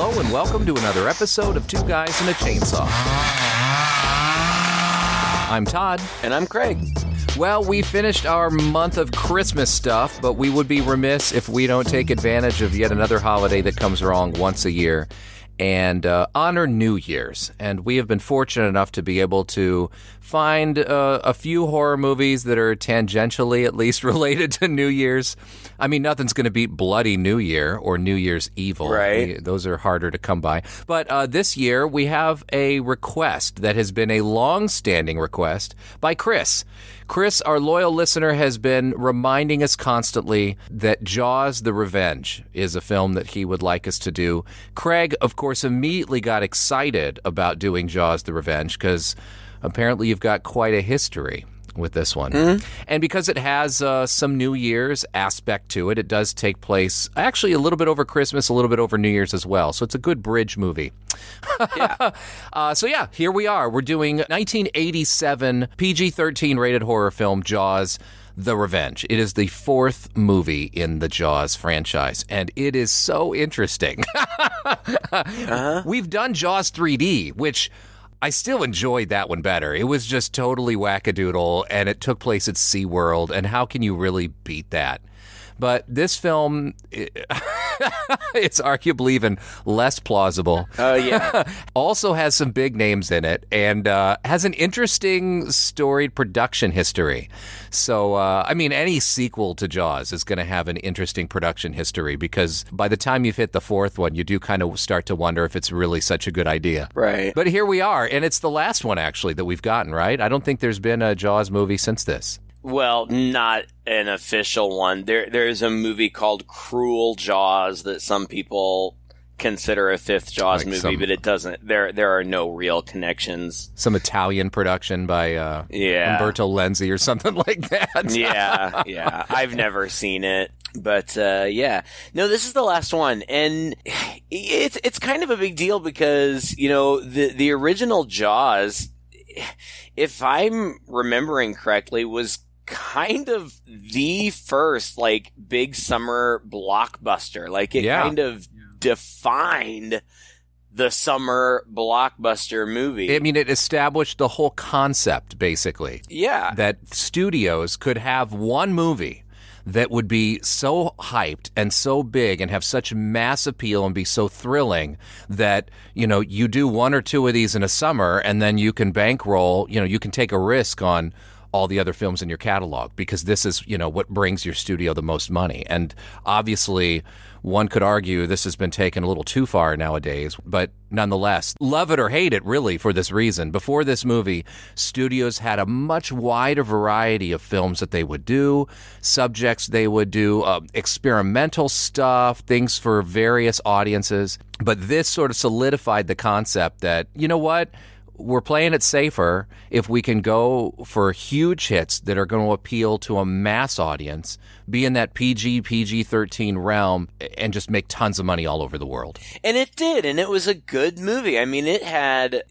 Hello and welcome to another episode of Two Guys and a Chainsaw. I'm Todd. And I'm Craig. Well, we finished our month of Christmas stuff, but we would be remiss if we don't take advantage of yet another holiday that comes along once a year and honor New Year's. And we have been fortunate enough to be able to find a few horror movies that are tangentially at least related to New Year's. I mean, nothing's going to beat Bloody New Year or New Year's Evil. Right. Those are harder to come by. But this year, we have a request that has been a long-standing request by Chris. Chris, our loyal listener, has been reminding us constantly that Jaws: The Revenge is a film that he would like us to do. Craig, of course, immediately got excited about doing Jaws: The Revenge because apparently you've got quite a history with this one. Mm-hmm. And because it has some New Year's aspect to it, it does take place actually a little bit over Christmas, a little bit over New Year's as well. So it's a good bridge movie. Yeah. Here we are. We're doing 1987 PG-13 rated horror film Jaws: The Revenge. It is the fourth movie in the Jaws franchise, and it is so interesting. We've done Jaws 3D, which I still enjoyed that one better. It was just totally wackadoodle, and it took place at SeaWorld, and how can you really beat that? But this film, it's arguably even less plausible. Oh, yeah. Also has some big names in it and has an interesting storied production history. So, I mean, any sequel to Jaws is going to have an interesting production history because by the time you've hit the fourth one, you do kind of start to wonder if it's really such a good idea. Right. But here we are, and it's the last one, actually, that we've gotten, right? I don't think there's been a Jaws movie since this. Well, not an official one. There's a movie called Cruel Jaws that some people consider a fifth Jaws movie, but it doesn't. There are no real connections. Some Italian production by Umberto Lenzi or something like that. Yeah. I've never seen it. But, yeah. No, this is the last one. And it's kind of a big deal because, you know, the original Jaws, if I'm remembering correctly, was kind of the first, like, big summer blockbuster. Like, it kind of defined the summer blockbuster movie. I mean, it established the whole concept, basically. Yeah. That studios could have one movie that would be so hyped and so big and have such mass appeal and be so thrilling that, you know, you do one or two of these in a summer and then you can bankroll, you know, you can take a risk on all the other films in your catalog because this is, you know, what brings your studio the most money. And obviously, one could argue this has been taken a little too far nowadays, but nonetheless, love it or hate it, really, for this reason. Before this movie, studios had a much wider variety of films that they would do, subjects they would do, experimental stuff, things for various audiences. But this sort of solidified the concept that, you know what? We're playing it safer if we can go for huge hits that are going to appeal to a mass audience, be in that PG-13 realm, and just make tons of money all over the world. And it did, and it was a good movie. I mean, it had...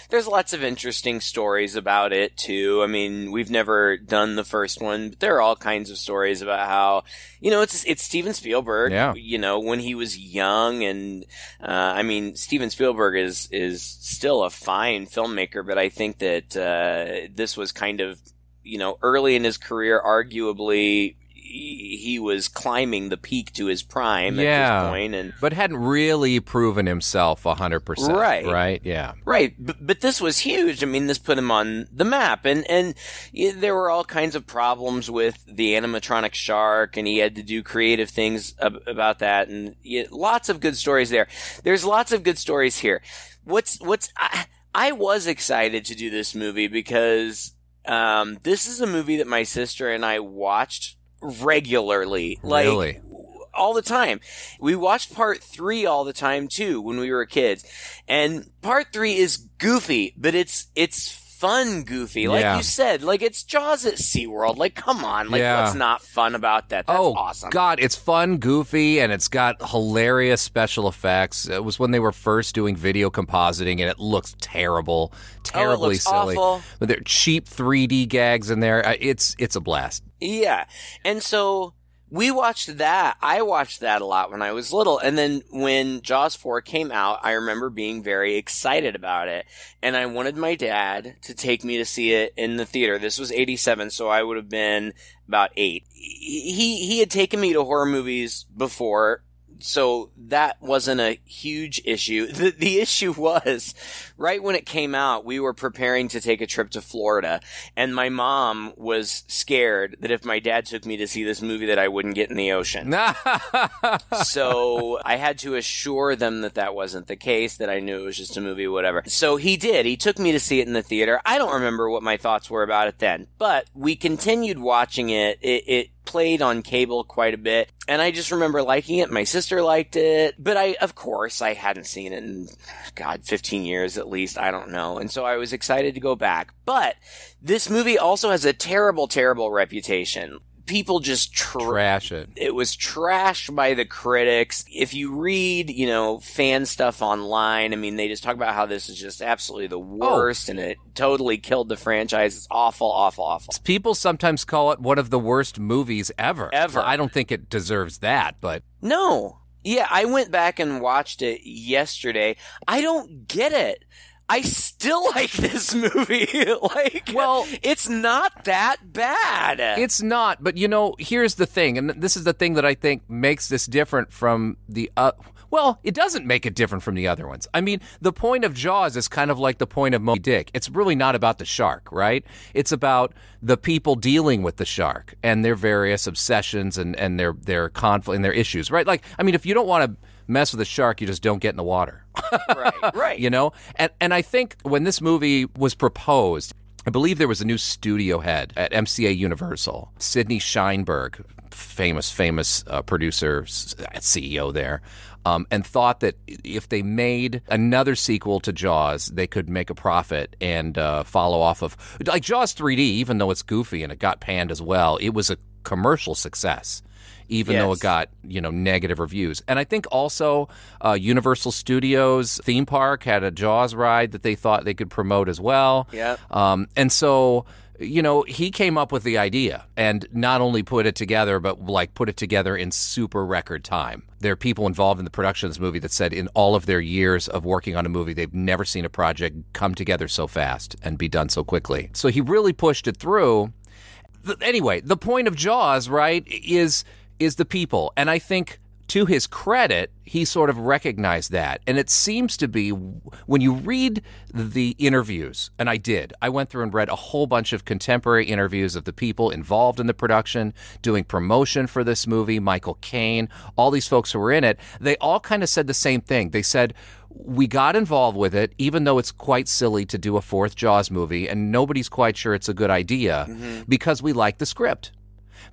there's lots of interesting stories about it, too. I mean, we've never done the first one, but there are all kinds of stories about how, you know, it's Steven Spielberg, you know, when he was young, and, I mean, Steven Spielberg is still a fine filmmaker, but I think that this was kind of, you know, early in his career, arguably he was climbing the peak to his prime at this point, but hadn't really proven himself 100%. Right? Yeah. Right. But this was huge. I mean, this put him on the map, and there were all kinds of problems with the animatronic shark, and he had to do creative things about that, and lots of good stories there. There's lots of good stories here. I was excited to do this movie because this is a movie that my sister and I watched regularly. Like, really? All the time. We watched part 3 all the time, too, when we were kids. And part 3 is goofy, but it's fun goofy. Like you said, like, it's Jaws at SeaWorld. Like, come on. Like, what's not fun about that? That's awesome. God, it's fun, goofy, and it's got hilarious special effects. It was when they were first doing video compositing, and it looks terrible. Terribly silly. Awful. But there are cheap 3D gags in there. It's a blast. Yeah. And so We watched that. I watched that a lot when I was little. And then when Jaws 4 came out, I remember being very excited about it. And I wanted my dad to take me to see it in the theater. This was 87, so I would have been about 8. He had taken me to horror movies before, so that wasn't a huge issue. The issue was, right when it came out, we were preparing to take a trip to Florida, and my mom was scared that if my dad took me to see this movie that I wouldn't get in the ocean. So I had to assure them that that wasn't the case, that I knew it was just a movie, whatever. So he did. He took me to see it in the theater. I don't remember what my thoughts were about it then, but we continued watching it. It played on cable quite a bit, and I just remember liking it. My sister liked it, but of course, I hadn't seen it in, 15 years at least. I don't know. And so I was excited to go back. But this movie also has a terrible, terrible reputation. People just trash it. It was trashed by the critics. If you read, fan stuff online, I mean, they just talk about how this is just absolutely the worst, and it totally killed the franchise. It's awful, awful, awful. People sometimes call it one of the worst movies ever. I don't think it deserves that, but... No. Yeah, I went back and watched it yesterday. I don't get it. I still like this movie. It's not that bad. It's not, but here's the thing, and this is the thing that I think makes this different from the it doesn't make it different from the other ones. I mean, the point of Jaws is kind of like the point of Moby Dick. It's really not about the shark, right? It's about the people dealing with the shark and their various obsessions and their conflict and their issues, right? Like, I mean, if you don't want to mess with a shark, you just don't get in the water. Right. And I think when this movie was proposed, I believe there was a new studio head at MCA Universal, Sidney Sheinberg, famous producer, CEO there, and thought that if they made another sequel to Jaws, they could make a profit and follow off of... Like Jaws 3D, even though it's goofy and it got panned as well, it was a commercial success, even though it got, negative reviews. And I think also Universal Studios theme park had a Jaws ride that they thought they could promote as well. Yeah. And so... he came up with the idea and not only put it together, but put it together in super record time. There are people involved in the production of this movie that said in all of their years of working on a movie, they've never seen a project come together so fast and be done so quickly. So he really pushed it through. Anyway, the point of Jaws, right, is the people. And I think to his credit, he sort of recognized that. And it seems to be, when you read the interviews, and I went through and read a whole bunch of contemporary interviews of the people involved in the production, doing promotion for this movie, Michael Caine, all these folks who were in it, they all kind of said the same thing. They said, we got involved with it, even though it's quite silly to do a fourth Jaws movie, and nobody's quite sure it's a good idea, because we like the script.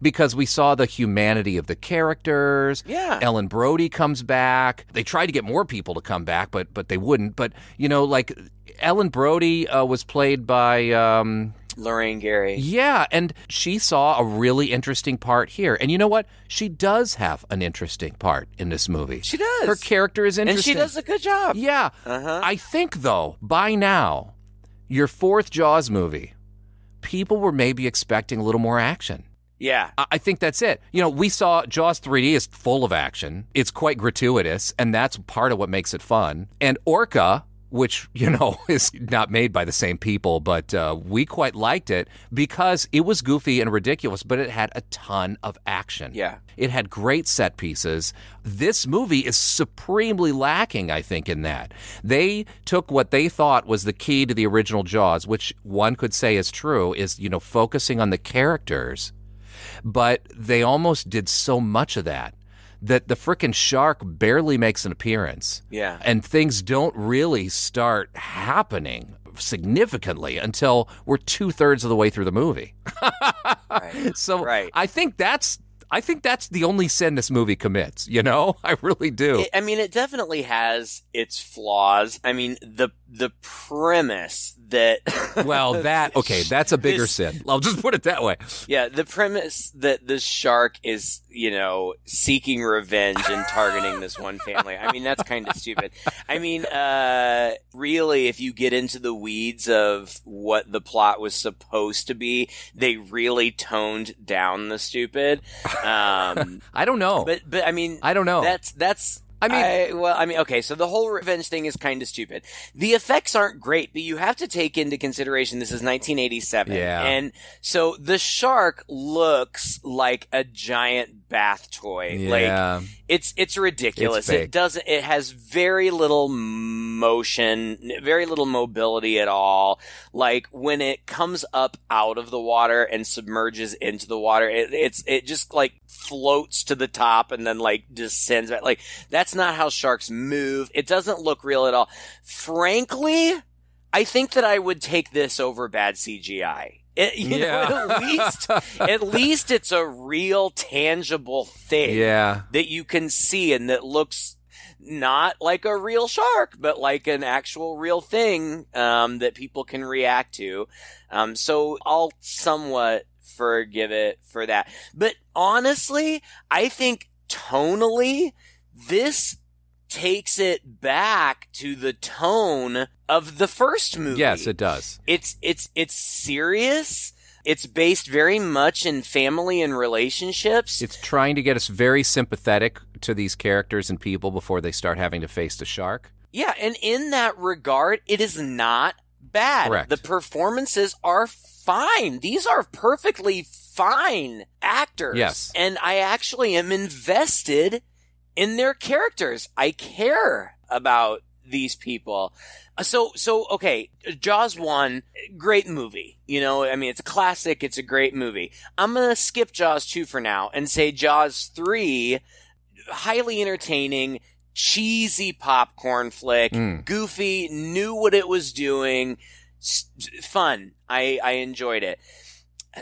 Because we saw the humanity of the characters. Yeah. Ellen Brody comes back. They tried to get more people to come back, but they wouldn't. But, Ellen Brody was played by... Lorraine Gary. Yeah, and she saw a really interesting part here. And you know what? She does have an interesting part in this movie. She does. Her character is interesting. And she does a good job. Yeah. I think, though, by now, your fourth Jaws movie, people were maybe expecting a little more action. Yeah. I think that's it. We saw Jaws 3D is full of action. It's quite gratuitous, and that's part of what makes it fun. And Orca, which, is not made by the same people, but we quite liked it because it was goofy and ridiculous, but it had a ton of action. Yeah. It had great set pieces. This movie is supremely lacking, I think, in that. They took what they thought was the key to the original Jaws, which one could say is true, is, focusing on the characters. But they almost did so much of that the frickin' shark barely makes an appearance. Yeah. And things don't really start happening significantly until we're 2/3 of the way through the movie. Right. So I think that's the only sin this movie commits, I really do. It definitely has its flaws. The premise that... Well, that's a bigger sin. I'll just put it that way. Yeah, the premise that this shark is, seeking revenge and targeting this one family. That's kind of stupid. Really, if you get into the weeds of what the plot was supposed to be, they really toned down the stupid. I don't know. But I mean, I don't know. That's. Okay, so the whole revenge thing is kind of stupid. The effects aren't great, but you have to take into consideration this is 1987. Yeah. And so the shark looks like a giant bath toy. Yeah. Like, it's ridiculous. It's fake. It has very little motion, very little mobility at all. Like, when it comes up out of the water and submerges into the water, it just like floats to the top and then like descends back. Like, that's not how sharks move. It doesn't look real at all. Frankly, I think that I would take this over bad CGI. At least it's a real tangible thing that you can see and that looks not like a real shark, but like an actual real thing that people can react to. So I'll somewhat forgive it for that. But honestly, I think tonally, this takes it back to the tone of the first movie. Yes, it does. It's serious. It's based very much in family and relationships. It's trying to get us very sympathetic to these characters and people before they start having to face the shark. Yeah, and in that regard, it is not bad. Correct. The performances are fine. These are perfectly fine actors. Yes. And I actually am invested in their characters. I care about these people. So okay, Jaws 1, great movie. You know, I mean, it's a classic. It's a great movie. I'm going to skip Jaws 2 for now and say Jaws 3, highly entertaining, cheesy popcorn flick, goofy, knew what it was doing, fun. I enjoyed it.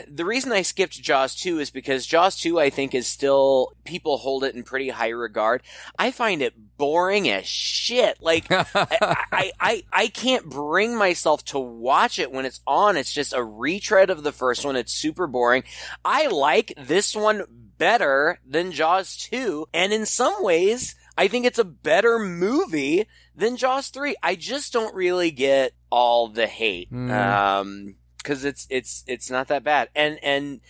The reason I skipped Jaws 2 is because Jaws 2, I think, is still, people hold it in pretty high regard. I find it boring as shit. Like, I can't bring myself to watch it when it's on. It's just a retread of the first one. It's super boring. I like this one better than Jaws 2. And in some ways, I think it's a better movie than Jaws 3. I just don't really get all the hate. Cause it's not that bad. And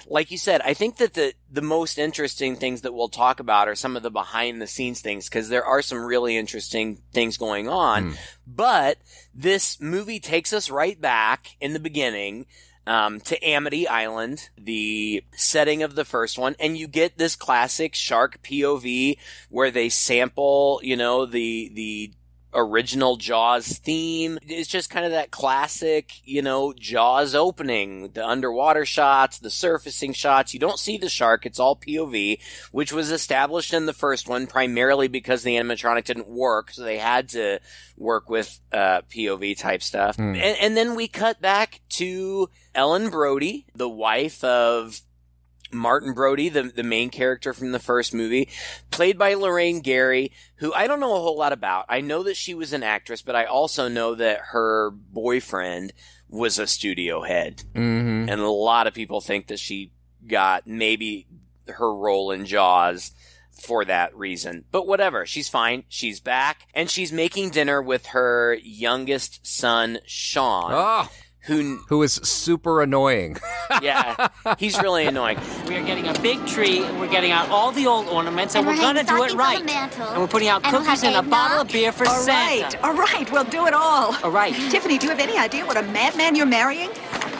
like you said, I think that the most interesting things that we'll talk about are some of the behind the scenes things, cause there are some really interesting things going on. But this movie takes us right back in the beginning, to Amity Island, the setting of the first one, and you get this classic shark POV where they sample, you know, the original Jaws theme. It's just kind of that classic, you know, Jaws opening, the underwater shots, the surfacing shots. You don't see the shark. It's all POV, which was established in the first one primarily because the animatronic didn't work. So they had to work with, POV type stuff. And then we cut back to Ellen Brody, the wife of Martin Brody, the main character from the first movie, played by Lorraine Gary, who I don't know a whole lot about. I know that she was an actress, but I also know that her boyfriend was a studio head. And a lot of people think that she got maybe her role in Jaws for that reason. But whatever, she's fine. She's back, and she's making dinner with her youngest son, Sean. Who is super annoying. Yeah, he's really annoying. We are getting a big tree, and we're getting out all the old ornaments, and we're going to do it right. And we're putting out cookies and a bottle of beer for Santa. All right, we'll do it all. All right. Tiffany, do you have any idea what a madman you're marrying?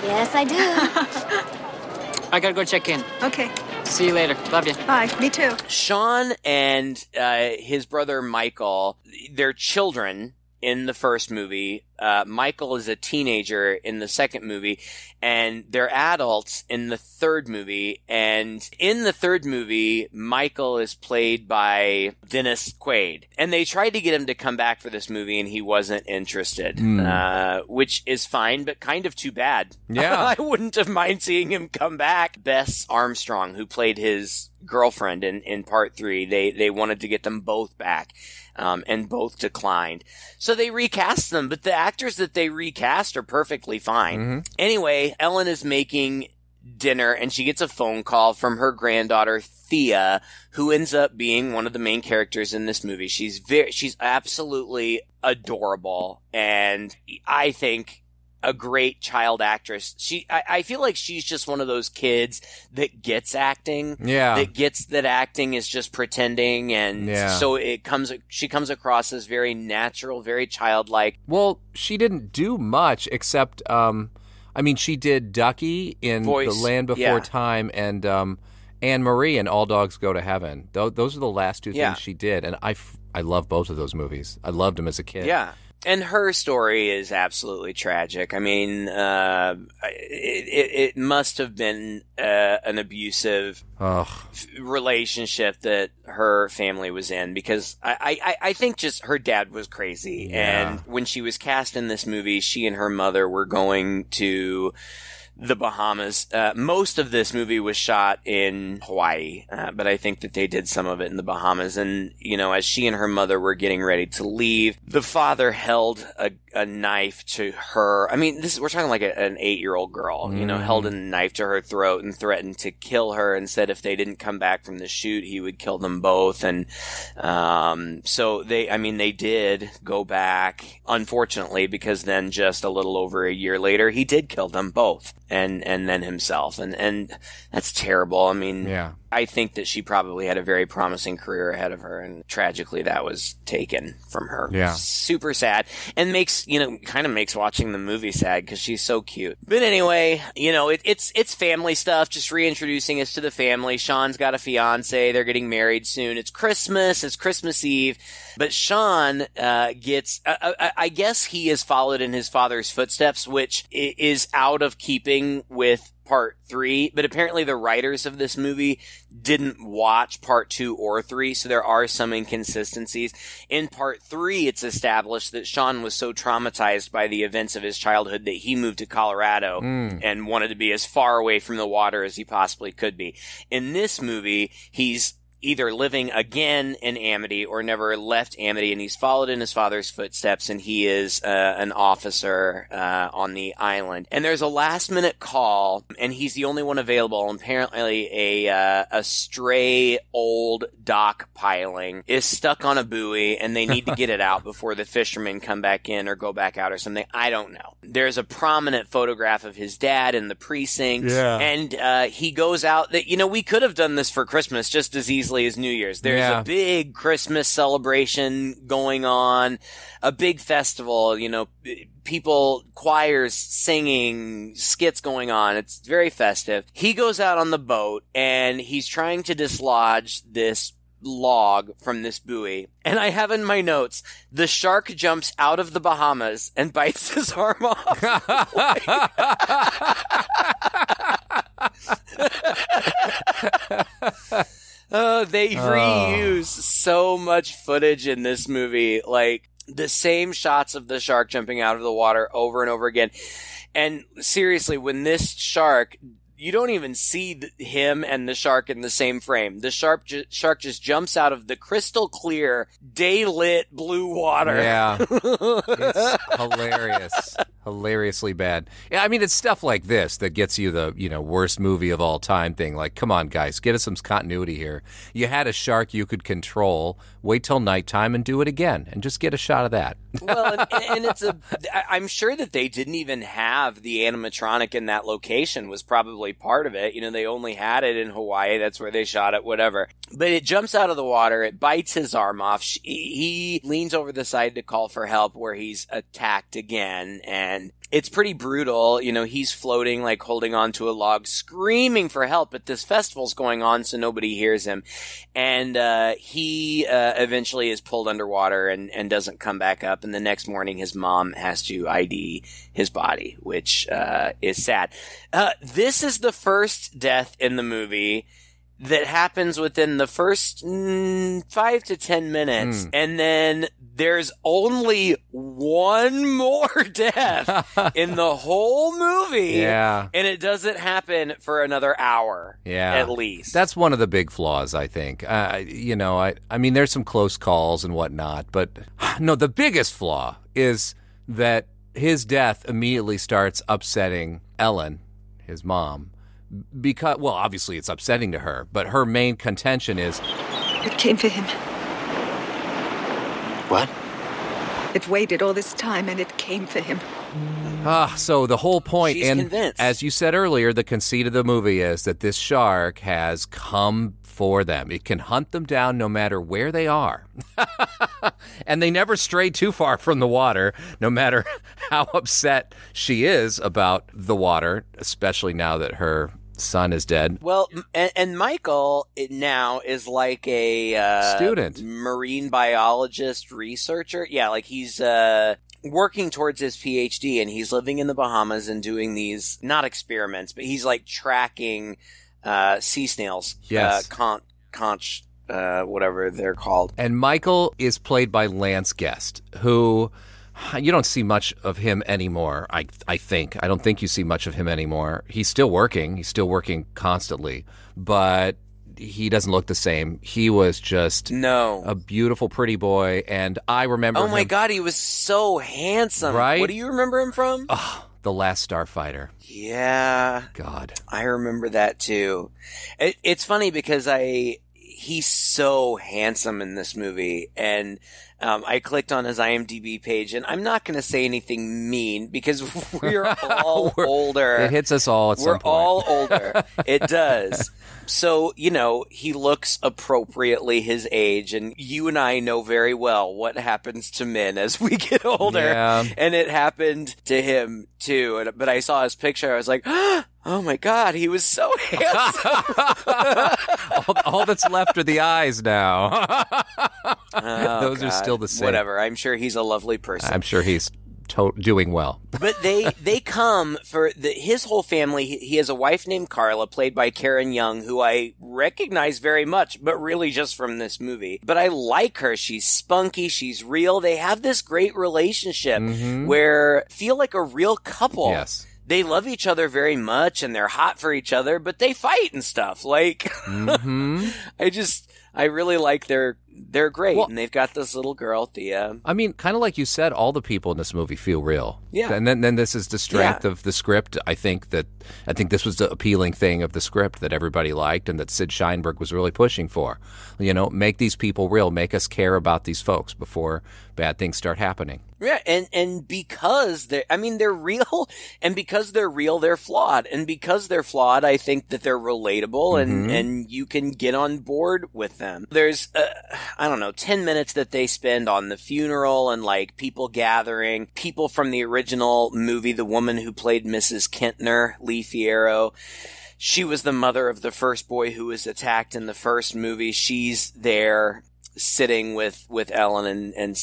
Yes, I do. I gotta go check in. Okay. See you later. Love you. Bye. Me too. Sean and his brother Michael, they're children in the first movie. Michael is a teenager in the second movie, and they're adults in the third movie. And in the third movie, Michael is played by Dennis Quaid. And they tried to get him to come back for this movie, and he wasn't interested, which is fine, but kind of too bad. Yeah. I wouldn't have minded seeing him come back. Bess Armstrong, who played his girlfriend in part 3, they wanted to get them both back. And both declined. So they recast them, but the actors that they recast are perfectly fine. Anyway, Ellen is making dinner, and she gets a phone call from her granddaughter, Thea, who ends up being one of the main characters in this movie. She's absolutely adorable, and I think a great child actress. I feel like she's just one of those kids that gets acting. Yeah. That gets that acting is just pretending, and so she comes across as very natural, very childlike. Well, she didn't do much except, she did Ducky in The Land Before Time and Anne Marie in All Dogs Go to Heaven. Those are the last two things she did, and I love both of those movies. I loved them as a kid. Yeah. And her story is absolutely tragic. I mean, it must have been an abusive relationship that her family was in, because I think just her dad was crazy. Yeah. And when she was cast in this movie, she and her mother were going to the Bahamas. Most of this movie was shot in Hawaii, but I think that they did some of it in the Bahamas. And, as she and her mother were getting ready to leave, the father held a knife to her. I mean, we're talking like an 8-year-old girl, held a knife to her throat and threatened to kill her, and said if they didn't come back from the shoot, he would kill them both. And so they did go back, unfortunately, because then just a little over a year later, he did kill them both. And then himself. And that's terrible. I mean, I think that she probably had a very promising career ahead of her, and tragically that was taken from her. Yeah. Super sad, and kind of makes watching the movie sad because she's so cute. But anyway, it's family stuff, just reintroducing us to the family. Sean's got a fiance. They're getting married soon. It's Christmas Eve. But Sean gets, I guess he has followed in his father's footsteps, which is out of keeping with part 3, but apparently the writers of this movie didn't watch part 2 or 3, so there are some inconsistencies. In part 3, it's established that Sean was so traumatized by the events of his childhood that he moved to Colorado and wanted to be as far away from the water as he possibly could be. In this movie, he's either living again in Amity or never left Amity, and he's followed in his father's footsteps, and he is an officer on the island. And there's a last-minute call, and he's the only one available. And apparently a stray old dock piling is stuck on a buoy, and they need to get it out before the fishermen come back in or go back out or something. I don't know. There's a prominent photograph of his dad in the precinct, and he goes out that, we could have done this for Christmas just as easily as New Year's. There's a big Christmas celebration going on, a big festival, people, choirs singing, skits going on. It's very festive. He goes out on the boat and he's trying to dislodge this log from this buoy. And I have in my notes, the shark jumps out of the Bahamas and bites his arm off. They reuse so much footage in this movie, like the same shots of the shark jumping out of the water over and over again. And seriously, when this shark, you don't even see him and the shark in the same frame. The shark just jumps out of the crystal clear, day-lit blue water. Yeah. It's hilarious. Hilariously bad. Yeah, I mean, it's stuff like this that gets you the, worst movie of all time thing. Like, come on, guys, get us some continuity here. You had a shark you could control. Wait till nighttime and do it again, and just get a shot of that. Well, and I'm sure that they didn't even have the animatronic in that location was probably part of it. They only had it in Hawaii. That's where they shot it, whatever. But it jumps out of the water. It bites his arm off. He leans over the side to call for help, where he's attacked again, and it's pretty brutal. He's floating, like holding onto a log, screaming for help, but this festival's going on, so nobody hears him. And he eventually is pulled underwater and doesn't come back up. And the next morning, his mom has to ID his body, which is sad. This is the first death in the movie that happens within the first 5 to 10 minutes. And then there's only one more death in the whole movie. Yeah. And it doesn't happen for another hour. Yeah. At least. That's one of the big flaws, I think. I mean, there's some close calls and whatnot, but no, the biggest flaw is that his death immediately starts upsetting Ellen, his mom. Because, well, obviously it's upsetting to her, but her main contention is... It came for him. What? It waited all this time, and it came for him. So the whole point, She's and convinced. as you said earlier, the conceit of the movie is that this shark has come for them. It can hunt them down no matter where they are. And they never stray too far from the water, no matter how upset she is about the water, especially now that her son is dead. Well, and Michael now is like a student, marine biologist researcher. Yeah, like he's working towards his PhD, and he's living in the Bahamas and doing these, not experiments, but he's like tracking sea snails. Yes. Conch, whatever they're called. And Michael is played by Lance Guest, who you don't see much of him anymore, I think. I don't think you see much of him anymore. He's still working. He's still working constantly. But he doesn't look the same. He was just a beautiful, pretty boy. And I remember Oh, my God, he was so handsome. Right? What do you remember him from? Oh, The Last Starfighter. Yeah. God. I remember that, too. It's funny because he's so handsome in this movie, and I clicked on his IMDb page, and I'm not going to say anything mean because we're all older. It hits us all at some point. We're all older. It does. So, he looks appropriately his age, and you and I know very well what happens to men as we get older. Yeah. And it happened to him, too. But I saw his picture, I was like, oh my God, he was so handsome. all that's left are the eyes now. Those are still the same. Whatever. I'm sure he's a lovely person. I'm sure he's doing well. But they come for his whole family. He has a wife named Carla, played by Karen Young, who I recognize very much, but really just from this movie. But I like her. She's spunky. She's real. They have this great relationship where feel like a real couple. Yes. They love each other very much, and they're hot for each other, but they fight and stuff. Like, I really like they're great, and they've got this little girl, Thea. I mean, kind of like you said, all the people in this movie feel real. Yeah. And then this is the strength of the script. I think this was the appealing thing of the script that everybody liked and that Sid Sheinberg was really pushing for. Make these people real, make us care about these folks before bad things start happening. Yeah, and because they're real, and because they're real, they're flawed. And because they're flawed, I think that they're relatable and you can get on board with them. There's, 10 minutes that they spend on the funeral and like people gathering, people from the original movie, the woman who played Mrs. Kentner, Lee Fierro. She was the mother of the first boy who was attacked in the first movie. She's there sitting with Ellen and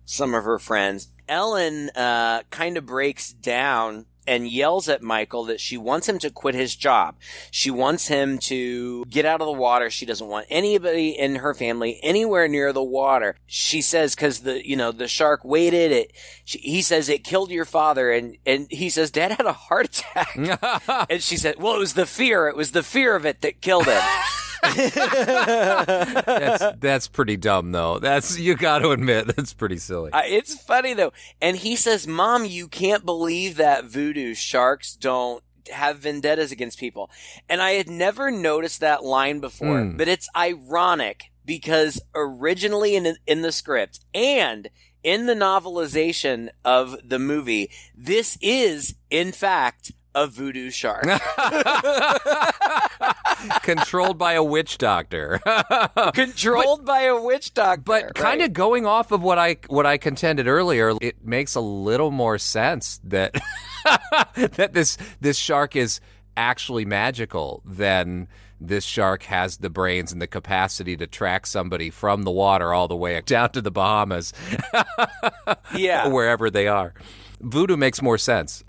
some of her friends. Ellen kind of breaks down and yells at Michael that she wants him to quit his job. She wants him to get out of the water. She doesn't want anybody in her family anywhere near the water. She says because the shark waited. He says it killed your father, and he says Dad had a heart attack. And she said, well, it was the fear. It was the fear of it that killed him. That's pretty dumb, though. You got to admit, that's pretty silly. It's funny, though. And he says, Mom, you can't believe that voodoo sharks don't have vendettas against people. And I had never noticed that line before, but it's ironic because originally in the script and in the novelization of the movie, this is, in fact, a voodoo shark. Controlled by a witch doctor. Controlled by a witch doctor. But kind of going off of what I contended earlier, it makes a little more sense that that this shark is actually magical than this shark has the brains and the capacity to track somebody from the water all the way down to the Bahamas. Yeah. Wherever they are. Voodoo makes more sense.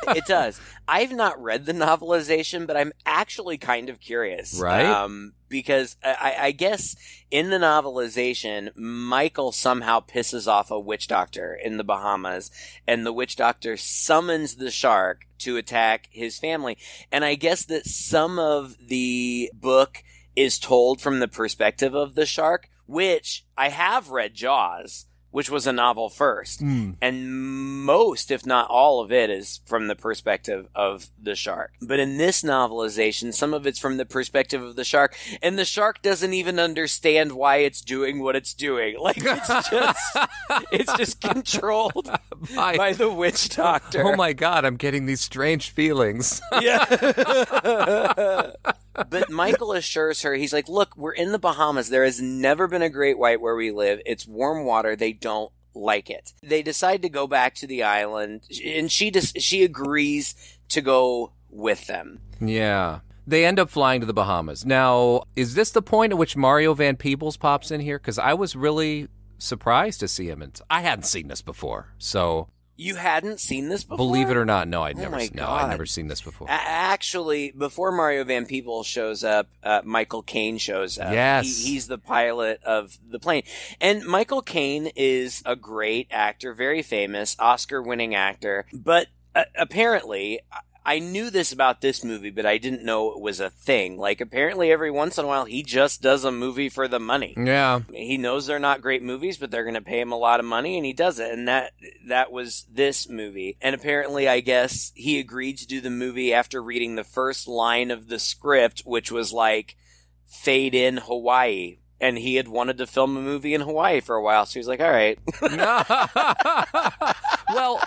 It does. I've not read the novelization, but I'm actually kind of curious. Right? Because I guess in the novelization, Michael somehow pisses off a witch doctor in the Bahamas, and the witch doctor summons the shark to attack his family. And I guess that some of the book is told from the perspective of the shark, which I have read Jaws. which was a novel first. And most, if not all of it, is from the perspective of the shark. But in this novelization, some of it's from the perspective of the shark, and the shark doesn't even understand why it's doing what it's doing. Like, it's just controlled by the witch doctor. Oh my God, I'm getting these strange feelings. Yeah. But Michael assures her, he's like, look, we're in the Bahamas. There has never been a great white where we live. It's warm water. They don't like it. They decide to go back to the island, and she agrees to go with them. Yeah. They end up flying to the Bahamas. Now, is this the point at which Mario Van Peebles pops in here? Because I was really surprised to see him. I hadn't seen this before, so... You hadn't seen this before? Believe it or not, no, I'd never seen this before. Actually, before Mario Van Peebles shows up, Michael Caine shows up. Yes. He's the pilot of the plane. And Michael Caine is a great actor, very famous, Oscar-winning actor. But apparently... I knew this about this movie, but I didn't know it was a thing. Like, apparently every once in a while, he just does a movie for the money. Yeah. He knows they're not great movies, but they're going to pay him a lot of money, and he does it. And that was this movie. And apparently, I guess, he agreed to do the movie after reading the first line of the script, which was like, fade in Hawaii. And he had wanted to film a movie in Hawaii for a while, so he was like, all right. Well...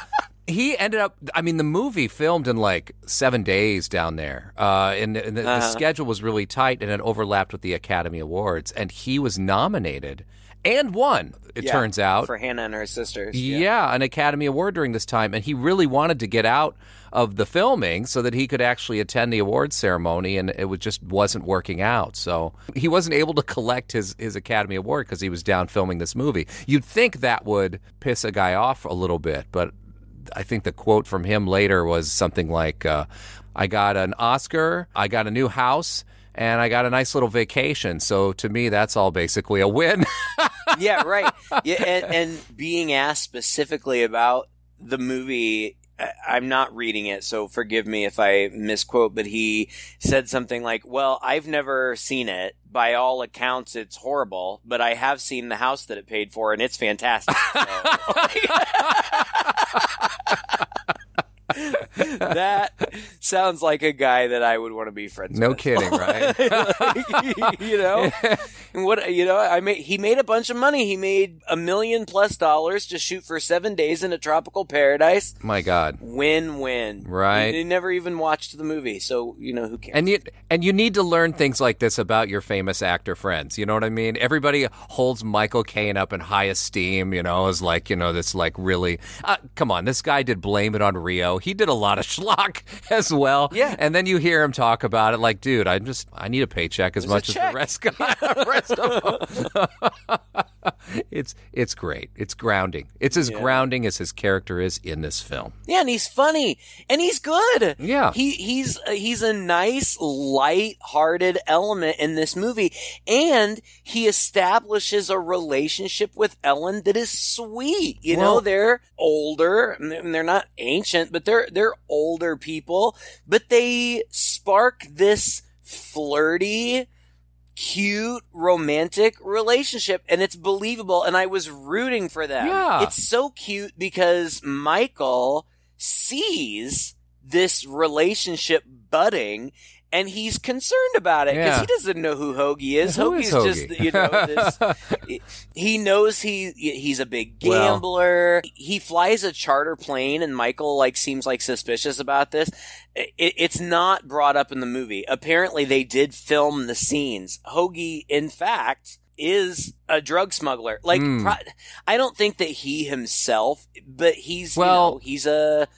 He ended up, the movie filmed in like 7 days down there. And the schedule was really tight, and it overlapped with the Academy Awards. And he was nominated and won, it turns out. For Hannah and Her Sisters. Yeah, an Academy Award during this time. And he really wanted to get out of the filming so that he could actually attend the awards ceremony, and it just wasn't working out. So he wasn't able to collect his Academy Award because he was down filming this movie. You'd think that would piss a guy off a little bit, but... I think the quote from him later was something like, I got an Oscar, I got a new house, and I got a nice little vacation. So to me, that's all basically a win. Yeah, right. Yeah, and being asked specifically about the movie, I'm not reading it, so forgive me if I misquote, but he said something like, well, I've never seen it. By all accounts, it's horrible, but I have seen the house that it paid for, and it's fantastic. That sounds like a guy that I would want to be friends with. No kidding, right? He made a bunch of money. He made $1 million+ to shoot for 7 days in a tropical paradise. My God. Win-win. Right. He never even watched the movie, so, who cares? And you need to learn things like this about your famous actor friends. You know what I mean? Everybody holds Michael Caine up in high esteem, as like, this like really, come on, this guy did Blame It on Rio. He did a lot of schlock as well. Yeah. And then you hear him talk about it like, dude, I need a paycheck as much as the rest of them. It's great. It's grounding. It's as grounding as his character is in this film. Yeah, and he's funny. And he's good. Yeah. He's a nice, light-hearted element in this movie. And he establishes a relationship with Ellen that is sweet. They're older. They're not ancient, but they're older people. But they spark this flirty, cute, romantic relationship, and it's believable, and I was rooting for them. Yeah. It's so cute because Michael sees this relationship budding, and he's concerned about it because he doesn't know who Hoagie is. Hoagie's just, he knows he's a big gambler. He flies a charter plane, and Michael seems suspicious about this. It's not brought up in the movie. Apparently, they did film the scenes. Hoagie, in fact, is a drug smuggler. I don't think that he himself, but he's he's a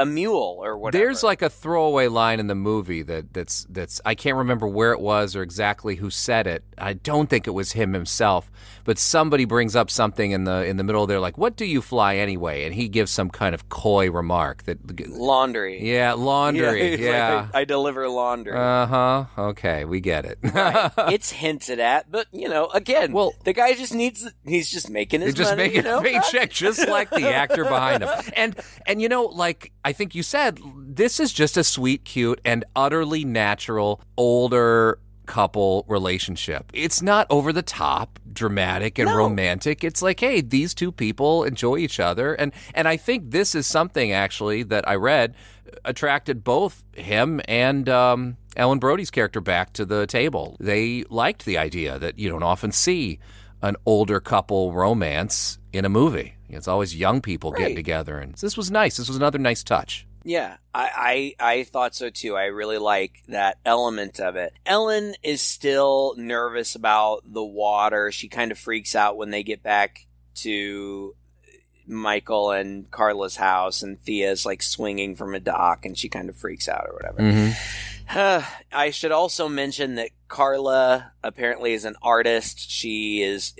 mule or whatever. There's a throwaway line in the movie that's I can't remember where it was or exactly who said it. I don't think it was him himself, but somebody brings up something in the middle there like, "What do you fly anyway?" And he gives some kind of coy remark that laundry. Yeah, laundry. Yeah. I deliver laundry. Okay, we get it. Right. It's hinted at, but again, the guy just he's just making his money. Just making a paycheck, just like the actor behind him. And I think you said, this is just a sweet, cute, and utterly natural, older couple relationship. It's not over the top, dramatic, and romantic. It's like, hey, these two people enjoy each other. And I think this is something, actually, that I read attracted both him and Ellen Brody's character back to the table. They liked the idea that you don't often see an older couple romance in a movie. It's always young people getting together. And this was nice. This was another nice touch. Yeah, I thought so too. I really like that element of it. Ellen is still nervous about the water. She kind of freaks out when they get back to Michael and Carla's house, and Thea's like swinging from a dock, and she kind of freaks out or whatever. Mm-hmm. I should also mention that Carla apparently is an artist. She is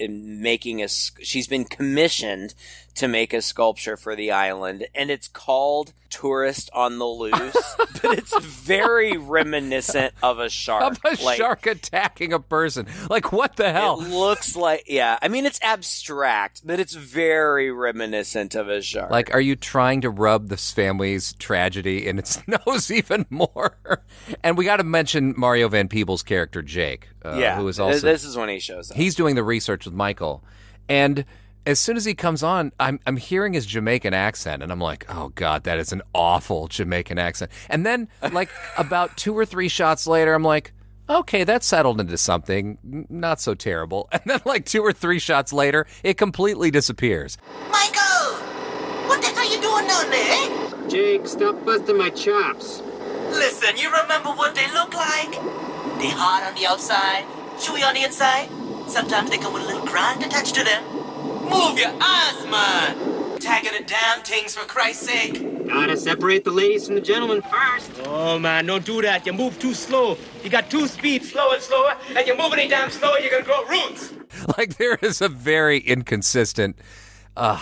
she's been commissioned to make a sculpture for the island, and it's called Tourist on the Loose, but it's very reminiscent of a shark. Of a shark attacking a person. Like, what the hell? It looks like, I mean, it's abstract, but it's very reminiscent of a shark. Like, are you trying to rub this family's tragedy in its nose even more? And we got to mention Mario Van Peebles' character, Jake, who is also... This is when he shows up. He's doing the research with Michael, and as soon as he comes on, I'm hearing his Jamaican accent, and I'm like, oh, God, that is an awful Jamaican accent. And then, like, about 2 or 3 shots later, I'm like, okay, that settled into something not so terrible. And then, like, 2 or 3 shots later, it completely disappears. Michael! What the hell are you doing down there? Jake, stop busting my chops. Listen, you remember what they look like? They hard on the outside, chewy on the inside. Sometimes they come with a little grind attached to them. Move your ass, man! Tagging the damn things, for Christ's sake. Gotta separate the ladies from the gentlemen first. Oh, man, don't do that. You move too slow. You got 2 speeds, slower and slower, and you're moving it damn slow, you're gonna grow roots. Like, there is a very inconsistent,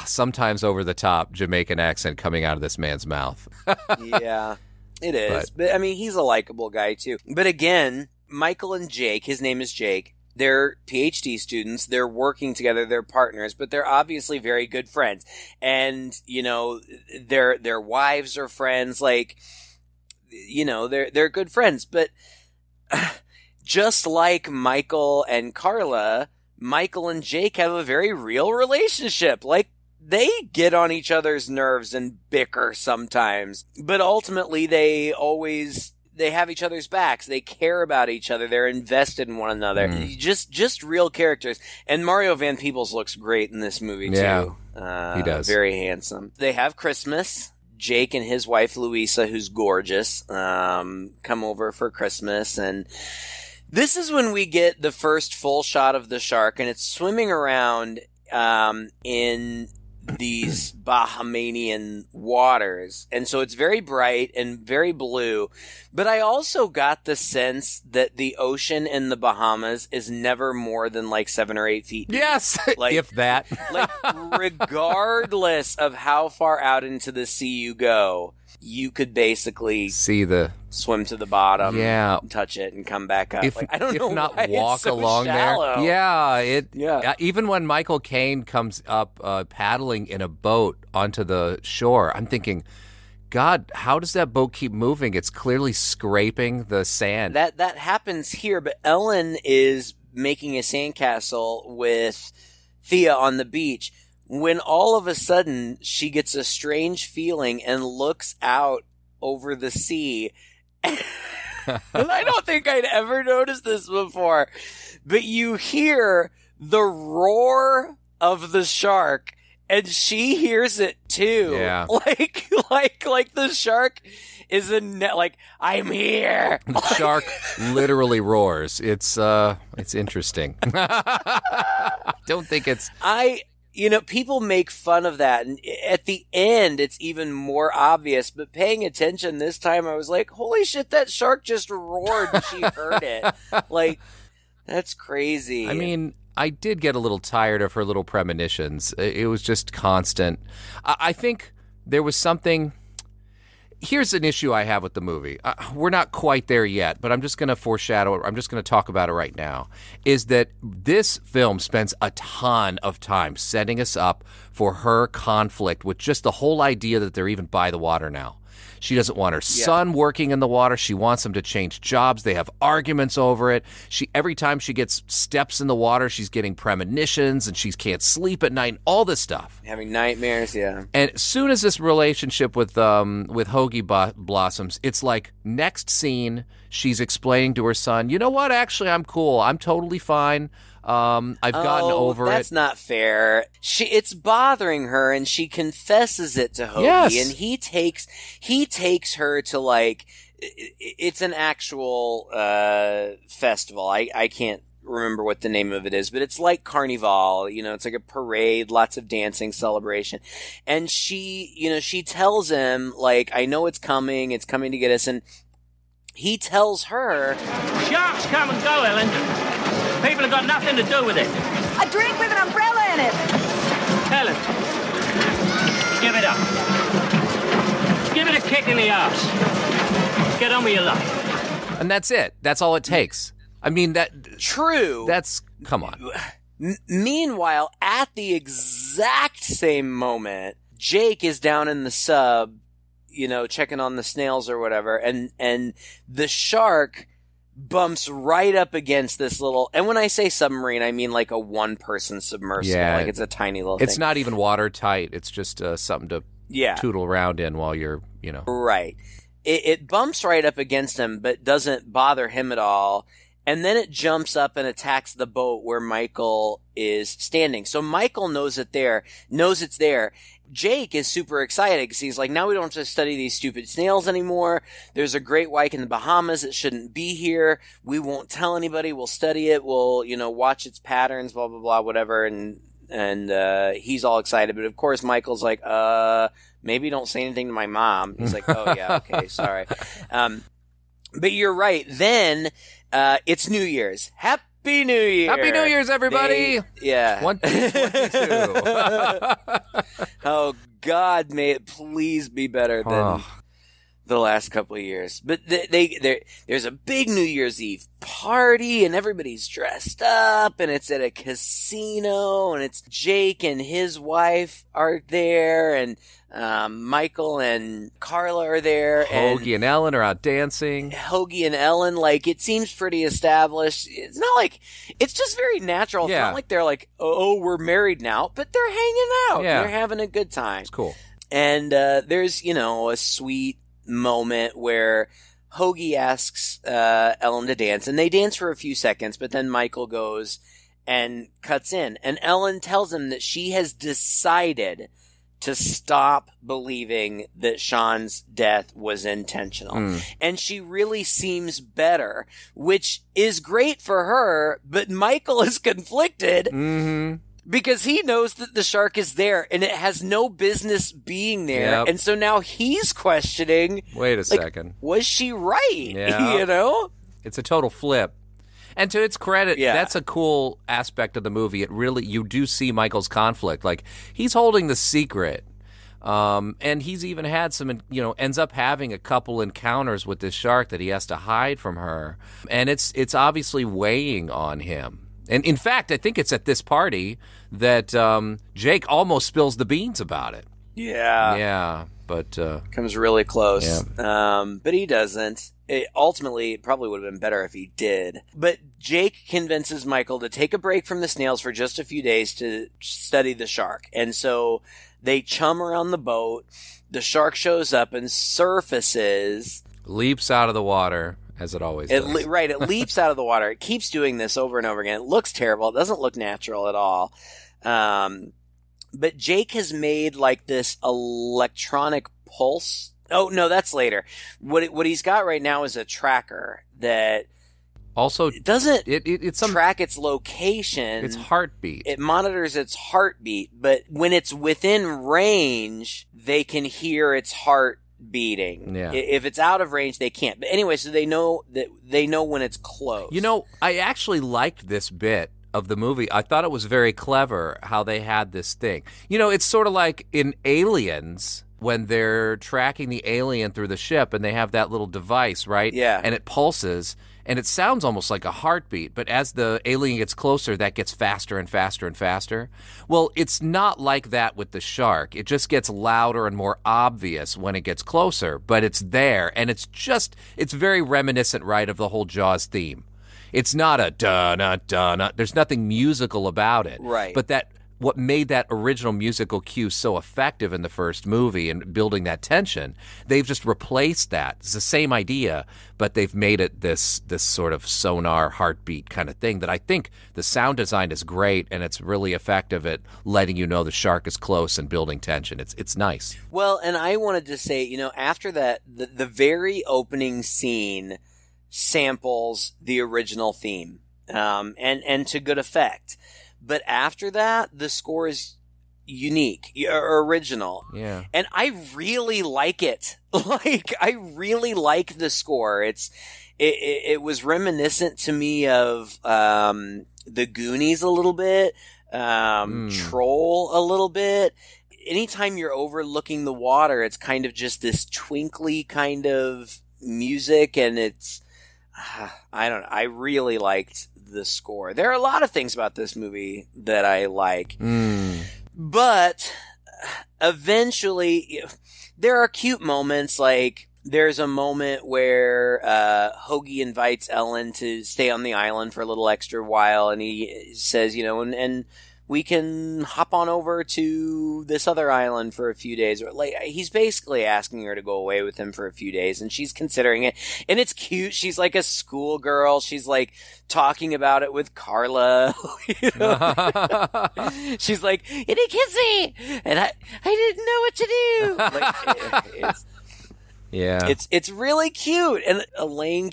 sometimes over-the-top Jamaican accent coming out of this man's mouth. Yeah, it is. But, I mean, he's a likable guy, too. But again, Michael and Jake, his name is Jake, they're PhD students, they're working together, they're partners, but they're obviously very good friends. And, you know, their wives are friends, like, you know, they're good friends. But just like Michael and Carla, Michael and Jake have a very real relationship. Like, they get on each other's nerves and bicker sometimes, but ultimately they have each other's backs. They care about each other. They're invested in one another. Just real characters. And Mario Van Peebles looks great in this movie, too. He does. Very handsome. They have Christmas. Jake and his wife, Louisa, who's gorgeous, come over for Christmas. And this is when we get the first full shot of the shark, and it's swimming around in these Bahamian waters. And so it's very bright and very blue. But I also got the sense that the ocean in the Bahamas is never more than like 7 or 8 feet deep. Yes, like, if that. Like, regardless of how far out into the sea you go, you could basically swim to the bottom, touch it, and come back up. I don't know not why walk it's so along shallow. there. Even when Michael Caine comes up paddling in a boat onto the shore, I'm thinking, God, how does that boat keep moving? It's clearly scraping the sand. That happens here, but Ellen is making a sandcastle with Thea on the beach, when all of a sudden she gets a strange feeling and looks out over the sea. And I don't think I'd ever noticed this before, but you hear the roar of the shark, and she hears it too. Yeah. Like the shark is like, I'm here. The shark literally roars. It's interesting. Don't think it's... You know, people make fun of that, and at the end, it's even more obvious, but paying attention this time, I was like, holy shit, that shark just roared and she heard it. Like, that's crazy. I mean, I did get a little tired of her little premonitions. It was just constant. I think there was something... Here's an issue I have with the movie. We're not quite there yet, but I'm just going to foreshadow it. I'm just going to talk about it right now, is that this film spends a ton of time setting us up for her conflict with just the whole idea that they're even by the water now. She doesn't want her son working in the water. She wants him to change jobs. They have arguments over it. Every time she gets steps in the water, she's getting premonitions, and she can't sleep at night, and all this stuff. Having nightmares, yeah. And as soon as this relationship with Hoagie blossoms, it's like next scene, she's explaining to her son, you know what, actually, I'm cool. I'm totally fine. I've gotten over it. That's not fair. It's bothering her, and she confesses it to Hoagie, Yes. and he takes her to, like, it's an actual festival. I can't remember what the name of it is, but it's like Carnival. You know, it's like a parade, lots of dancing, celebration. And she tells him, like, I know it's coming to get us, and he tells her, Sharks come and go, Ellen. People have got nothing to do with it. A drink with an umbrella in it. Ellen, give it up. Give it a kick in the ass. Get on with your life. And that's it. That's all it takes. I mean, True. Come on. Meanwhile, at the exact same moment, Jake is down in the sub, you know, checking on the snails or whatever, and the shark bumps right up against this little, and when I say submarine, I mean like a one-person submersible. Yeah. Like it's a tiny little thing. It's not even watertight. It's just something to tootle around in while you're, you know. Right. It bumps right up against him, but doesn't bother him at all. And then it jumps up and attacks the boat where Michael is standing. So Michael knows it's there. Jake is super excited because he's like, now we don't have to study these stupid snails anymore. There's a great white in the Bahamas. It shouldn't be here. We won't tell anybody. We'll study it. We'll, you know, watch its patterns, blah, blah, blah, whatever. And he's all excited. But of course, Michael's like, maybe don't say anything to my mom. He's like, oh yeah, okay, sorry. But you're right. Then, it's New Year's. Happy New Year! Happy New Year's, everybody! 1, 2, 22. Oh, God, may it please be better than the last couple of years. But there's a big New Year's Eve party, and everybody's dressed up, and it's at a casino, and it's Jake and his wife are there, and Michael and Carla are there. Hoagie and Ellen are out dancing. Hoagie and Ellen, like, it seems pretty established. It's not like, it's just very natural. Yeah. It's not like they're like, oh, we're married now, but they're hanging out. Yeah. They're having a good time. It's cool. And there's, you know, a sweet moment where Hoagie asks Ellen to dance, and they dance for a few seconds, but then Michael goes and cuts in. And Ellen tells him that she has decided to stop believing that Sean's death was intentional. And she really seems better, which is great for her, but Michael is conflicted because he knows that the shark is there and it has no business being there. Yep. And so now he's questioning, wait a second. Was she right? Yeah. You know? It's a total flip. And to its credit, that's a cool aspect of the movie. It really, you do see Michael's conflict. Like, he's holding the secret. And he's even had some, you know, ends up having a couple encounters with this shark that he has to hide from her. And it's obviously weighing on him. And in fact, I think it's at this party that Jake almost spills the beans about it. Yeah. Yeah, but comes really close. Yeah. But he doesn't. Ultimately, it probably would have been better if he did. But Jake convinces Michael to take a break from the snails for just a few days to study the shark. And so they chum around the boat. The shark shows up and surfaces. Leaps out of the water, as it always does. Right, it leaps out of the water. It keeps doing this over and over again. It looks terrible. It doesn't look natural at all. But Jake has made like this electronic pulse. Oh, no, that's later. What he's got right now is a tracker that also doesn't it's track its location. Its heartbeat. It monitors its heartbeat, but when it's within range, they can hear its heart beating. Yeah. If it's out of range, they can't. But anyway, so they know when it's close. You know, I actually liked this bit of the movie. I thought it was very clever how they had this thing. You know, it's sort of like in Aliens, when they're tracking the alien through the ship and they have that little device, right? Yeah. And it pulses, and it sounds almost like a heartbeat, but as the alien gets closer, that gets faster and faster and faster. Well, it's not like that with the shark. It just gets louder and more obvious when it gets closer, but it's there, and it's very reminiscent, right, of the whole Jaws theme. It's not a da-na. There's nothing musical about it. Right. But what made that original musical cue so effective in the first movie and building that tension, they've just replaced that. It's the same idea, but they've made it this sort of sonar heartbeat kind of thing that I think the sound design is great, and it's really effective at letting you know the shark is close and building tension. It's nice. Well, and I wanted to say, after that, the very opening scene samples the original theme, and to good effect. But after that, the score is unique, original. Yeah. And I really like it. I really like the score. It was reminiscent to me of the Goonies a little bit, Troll a little bit. Anytime you're overlooking the water, it's kind of just this twinkly kind of music, and it's I don't know. I really liked the score. There are a lot of things about this movie that I like. But eventually there are cute moments, like there's a moment where Hoagie invites Ellen to stay on the island for a little extra while, and he says, and we can hop on over to this other island for a few days. Or he's basically asking her to go away with him for a few days, and she's considering it. And it's cute. She's like a schoolgirl. She's like talking about it with Carla. She's like, and he kissed me, and I didn't know what to do. Yeah. It's really cute. And Lorraine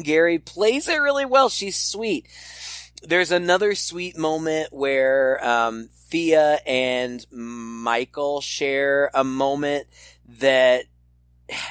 Gary plays it really well. She's sweet. There's another sweet moment where Thea and Michael share a moment that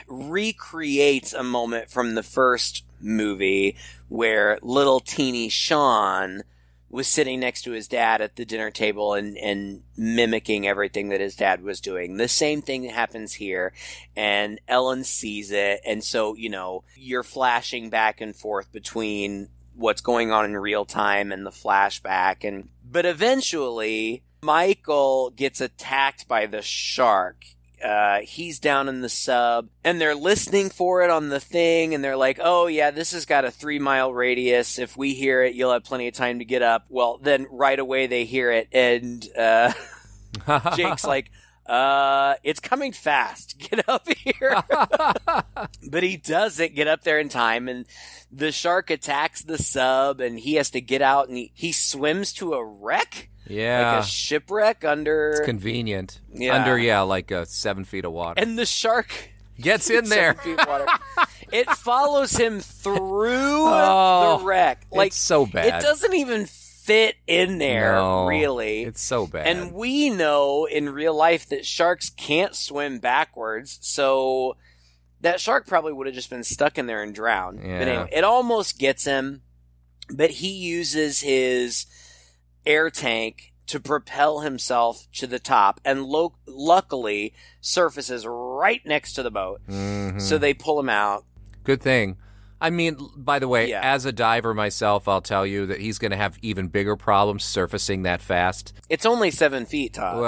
recreates a moment from the first movie where little teeny Sean was sitting next to his dad at the dinner table and mimicking everything that his dad was doing. The same thing happens here, and Ellen sees it, and so, you're flashing back and forth between what's going on in real time and the flashback. But eventually Michael gets attacked by the shark. He's down in the sub, and they're listening for it on the thing, and they're like, oh yeah, this has got a 3-mile radius. If we hear it, you'll have plenty of time to get up. Well, then right away they hear it, and Jake's like, it's coming fast. Get up here. But he doesn't get up there in time, and the shark attacks the sub, and he has to get out, and he swims to a wreck. Yeah. Like a shipwreck under... It's convenient. Yeah. Under, like 7 feet of water. And the shark... gets in there. 7 feet of water. It follows him through the wreck. It's so bad. It doesn't even fit in there, really. It's so bad. And we know in real life that sharks can't swim backwards, so that shark probably would have just been stuck in there and drowned. Yeah. But anyway, it almost gets him, but he uses his air tank to propel himself to the top, and luckily surfaces right next to the boat. Mm-hmm. So they pull him out. Good thing. I mean, by the way, as a diver myself, I'll tell you that he's going to have even bigger problems surfacing that fast. It's only 7 feet, Todd.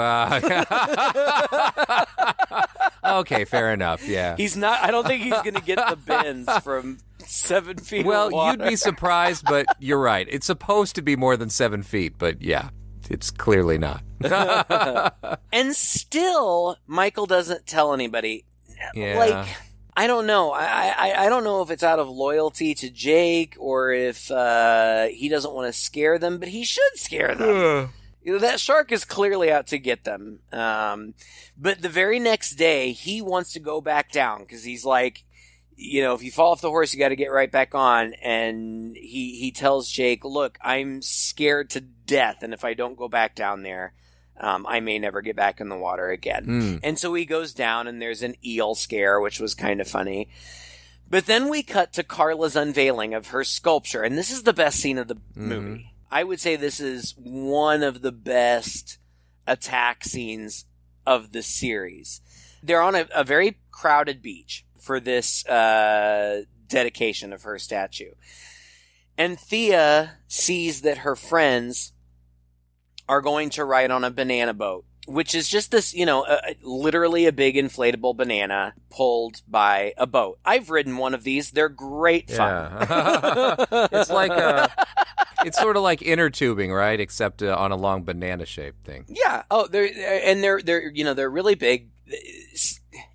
Okay, fair enough, yeah. He's not. I don't think he's going to get the bends from 7 feet Well, of water. you'd be surprised, but you're right. It's supposed to be more than 7 feet, but yeah, it's clearly not. And still, Michael doesn't tell anybody. Yeah. Like, I don't know. I don't know if it's out of loyalty to Jake or if he doesn't want to scare them, but he should scare them. That shark is clearly out to get them. But the very next day, he wants to go back down because he's like, if you fall off the horse, you got to get right back on. And he tells Jake, look, I'm scared to death, and if I don't go back down there, I may never get back in the water again. And so he goes down, and there's an eel scare, which was kind of funny. But then we cut to Carla's unveiling of her sculpture, and this is the best scene of the movie. I would say this is one of the best attack scenes of the series. They're on a very crowded beach for this dedication of her statue. And Thea sees that her friends are going to ride on a banana boat, which is just this, literally a big inflatable banana pulled by a boat. I've ridden one of these. They're great fun. Yeah. It's sort of like inner tubing, right? Except on a long banana-shaped thing. Yeah. Oh, they're really big.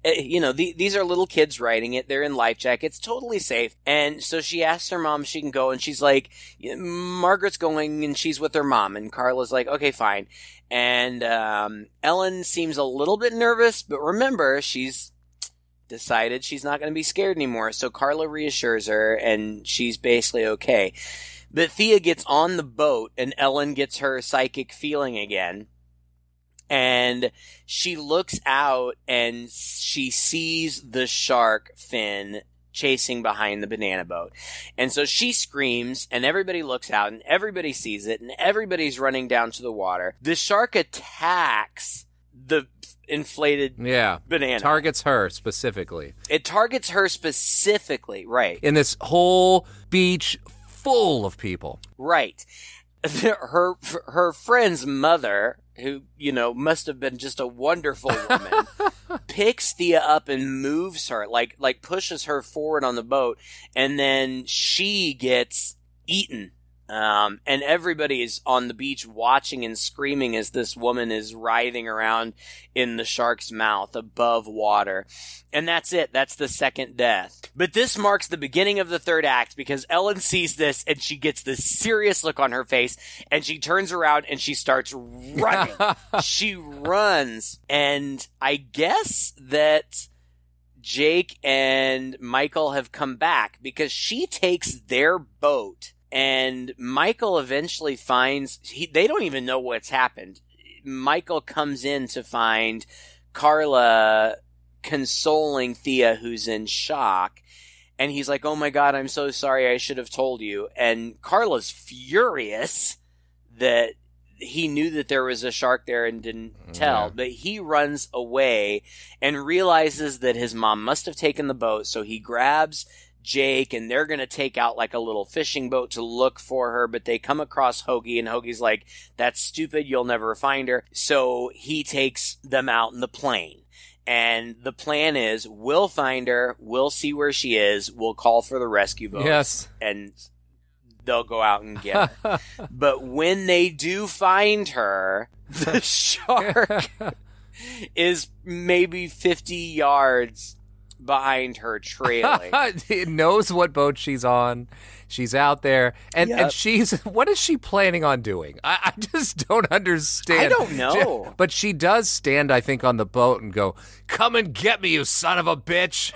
These are little kids riding it. They're in life jackets, totally safe. And so she asks her mom if she can go, and she's like, Margaret's going, and she's with her mom. And Carla's like, okay, fine. And Ellen seems a little bit nervous, but remember, she's decided she's not going to be scared anymore. So Carla reassures her, and she's basically okay. But Thea gets on the boat, and Ellen gets her psychic feeling again. And she looks out and she sees the shark fin chasing behind the banana boat. And so she screams and everybody looks out and everybody sees it and everybody's running down to the water. The shark attacks the inflated banana. Targets her specifically. It targets her specifically, right. In this whole beach full of people. Right. Her friend's mother, who, must have been just a wonderful woman, picks Thea up and moves her, like pushes her forward on the boat, and then she gets eaten. And everybody is on the beach watching and screaming as this woman is writhing around in the shark's mouth above water. And that's it. That's the second death. But this marks the beginning of the third act because Ellen sees this and she gets this serious look on her face and she turns around and she starts running. She runs. And I guess that Jake and Michael have come back because she takes their boat. And Michael eventually finds, they don't even know what's happened. Michael comes in to find Carla consoling Thea, who's in shock. And he's like, oh my God, I'm so sorry, I should have told you. And Carla's furious that he knew that there was a shark there and didn't tell. Yeah. But he runs away and realizes that his mom must have taken the boat. So he grabs Jake and they're going to take out like a little fishing boat to look for her, but they come across Hoagie and Hoagie's like, that's stupid, you'll never find her. So he takes them out in the plane. And the plan is, we'll find her, we'll see where she is, we'll call for the rescue boat. Yes. And they'll go out and get her. But when they do find her, the shark is maybe 50 yards behind her, trailing. It knows what boat she's on. She's out there. And what is she planning on doing? I just don't understand. I don't know. But she does stand, I think, on the boat and go, come and get me, you son of a bitch.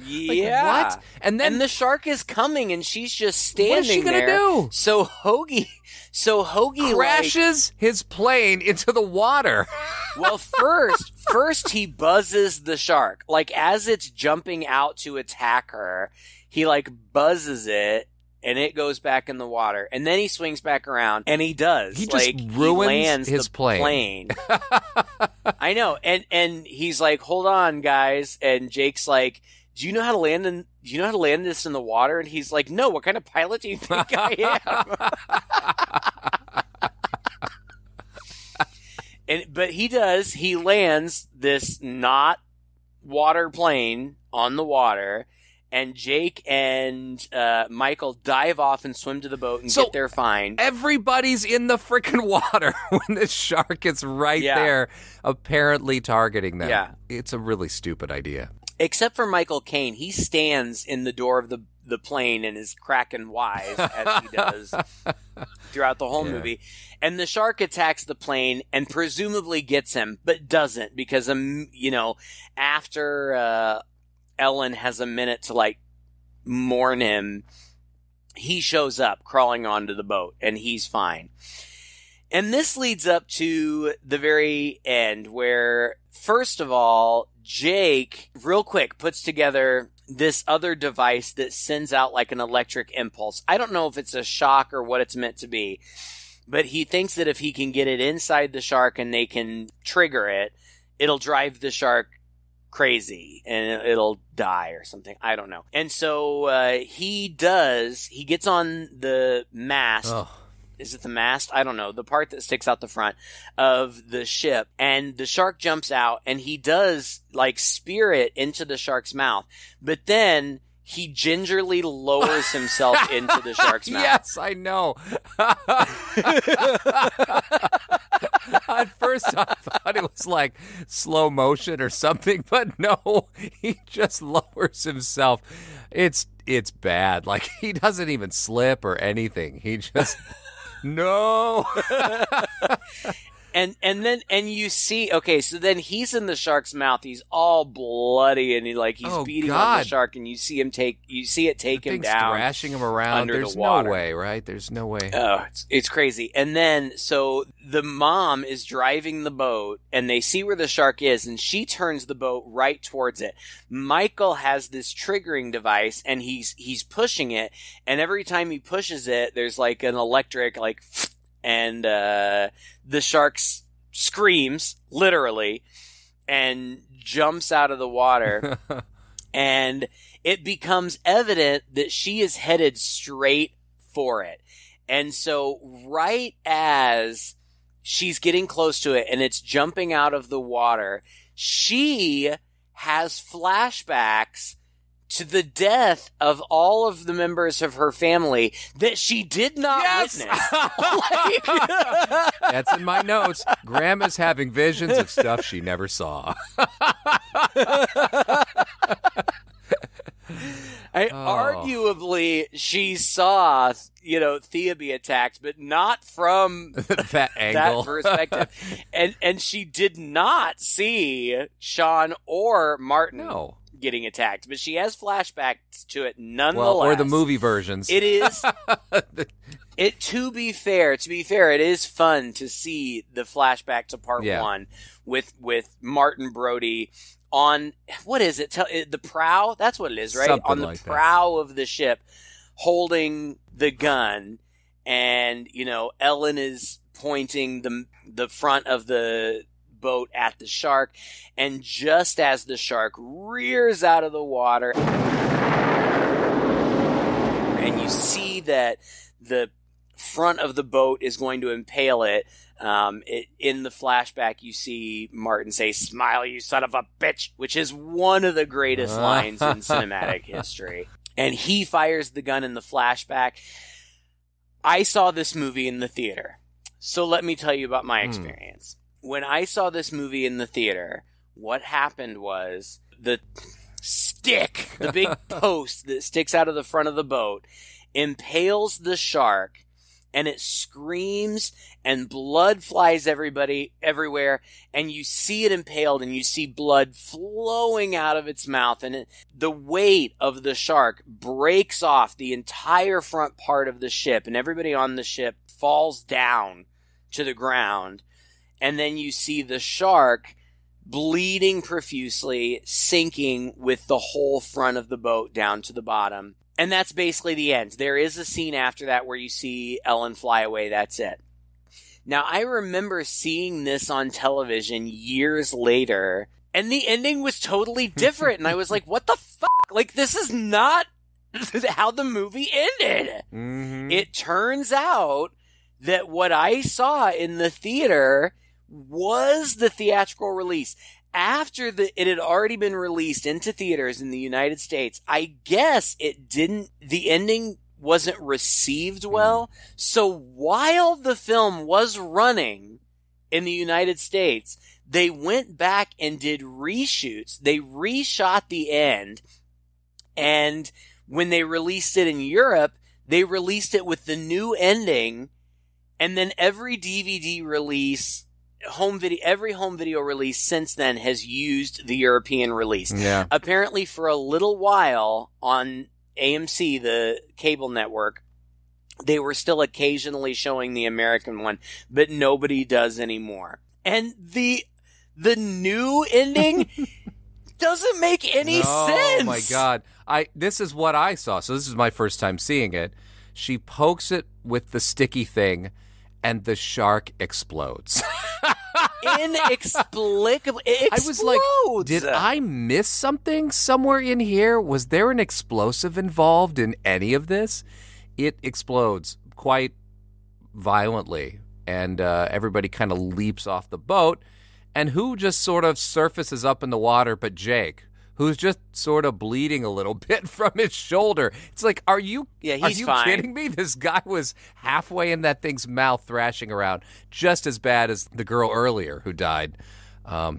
Yeah. Like, what? And the shark is coming and she's just standing there. What is she going to do? So Hoagie crashes his plane into the water. Well, first he buzzes the shark. Like as it's jumping out to attack her, he like buzzes it and it goes back in the water. And then he swings back around and he does. He just ruins his plane. I know. And he's like, "Hold on, guys." And Jake's like, Do you know how to land this in the water? And he's like, no, what kind of pilot do you think I am? But he does. He lands this not water plane on the water, and Jake and Michael dive off and swim to the boat and get there fine. Everybody's in the freaking water when this shark is right there, apparently targeting them. Yeah. It's a really stupid idea. Except for Michael Caine, he stands in the door of the plane and is cracking wise, as he does throughout the whole movie. And the shark attacks the plane and presumably gets him, but doesn't because, after Ellen has a minute to, like, mourn him, he shows up crawling onto the boat, and he's fine. And this leads up to the very end where, first of all, Jake, real quick, puts together this other device that sends out like an electric impulse. I don't know if it's a shock or what it's meant to be, But he thinks that if he can get it inside the shark and they can trigger it, it'll drive the shark crazy and it'll die or something. I don't know. And so he gets on the mast. Oh. Is it the mast? I don't know. The part that sticks out the front of the ship. And the shark jumps out and he does like spear it into the shark's mouth. But then he gingerly lowers himself into the shark's mouth. Yes, I know. At first I thought it was like slow motion or something, but no, he just lowers himself. It's bad. Like he doesn't even slip or anything. He just... No. And you see, okay, so then he's in the shark's mouth. He's all bloody and he's beating on the shark, and you see it take him down, thrashing him around under There's the water. No way, right? There's no way. Oh, it's crazy. And then so the mom is driving the boat, and they see where the shark is, and she turns the boat right towards it. Michael has this triggering device, and he's pushing it, and every time he pushes it, there's like an electric and the shark screams, literally, and jumps out of the water. And it becomes evident that she is headed straight for it. And so right as she's getting close to it and it's jumping out of the water, she has flashbacks to the death of all of the members of her family that she did not witness. That's in my notes. Grandma's having visions of stuff she never saw. Arguably, she saw, Thea be attacked, but not from that angle, that perspective. And she did not see Sean or Martin getting attacked, but she has flashbacks to it nonetheless. Well, or the movie versions. It is. To be fair, it is fun to see the flashback to part one with Martin Brody on, what is it? The prow? That's what it is, right? Something on the prow of the ship, holding the gun, and Ellen is pointing the front of the boat at the shark, and just as the shark rears out of the water, and you see that the front of the boat is going to impale it, in the flashback you see Martin say, "Smile, you son of a bitch," which is one of the greatest lines in cinematic history. And he fires the gun in the flashback. I saw this movie in the theater, so let me tell you about my experience. When I saw this movie in the theater, what happened was the stick, the big post that sticks out of the front of the boat, impales the shark, and it screams, and blood flies everywhere, and you see it impaled, and you see blood flowing out of its mouth, and the weight of the shark breaks off the entire front part of the ship, and everybody on the ship falls down to the ground. And then you see the shark bleeding profusely, sinking with the whole front of the boat down to the bottom. And that's basically the end. There is a scene after that where you see Ellen fly away. That's it. Now, I remember seeing this on television years later, and the ending was totally different. And I was like, what the fuck? Like, this is not how the movie ended. Mm-hmm. It turns out that what I saw in the theater was the theatrical release. After it had already been released into theaters in the United States, I guess the ending wasn't received well. So while the film was running in the United States, they went back and did reshoots. They reshot the end. And when they released it in Europe, they released it with the new ending. And then every DVD release, every home video release since then has used the European release. Yeah. Apparently for a little while on AMC, the cable network, they were still occasionally showing the American one, but nobody does anymore. And the new ending doesn't make any sense. Oh my God. This is what I saw. So this is my first time seeing it. She pokes it with the sticky thing, and the shark explodes. Inexplicably, it explodes. I was like, did I miss something somewhere in here? Was there an explosive involved in any of this? It explodes quite violently, and everybody kind of leaps off the boat. And who just sort of surfaces up in the water but Jake, who's just sort of bleeding a little bit from his shoulder. It's like, are you fine. Kidding me? This guy was halfway in that thing's mouth thrashing around, just as bad as the girl earlier who died.